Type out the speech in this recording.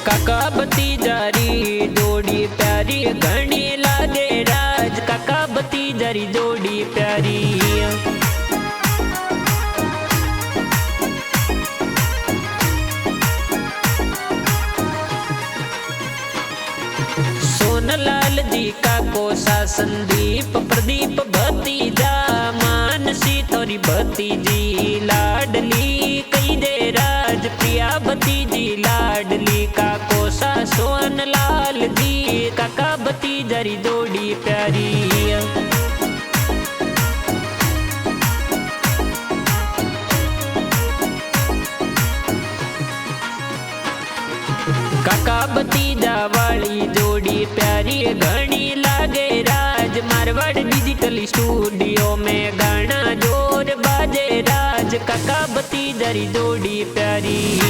काका भतीजारी जोड़ी प्यारी घनी लागे राज। काका भतीजारी जोड़ी प्यारी। सोनलाल जी का कोसा संदीप प्रदीप भतीजा। मानसी तोरी भतीजी लाडली कई दे राज। प्रिया भतीजी लाडली का कोसा सोनलाल जी। काका भतीजारी जोड़ी प्यारी। काका भतीजा वाली जोड़ी प्यारी घनी लागे राज। मारवाड़ डिजिटल स्टूडियो में गाना जोर बाजे राज। काका भतीजारी जोड़ी प्यारी।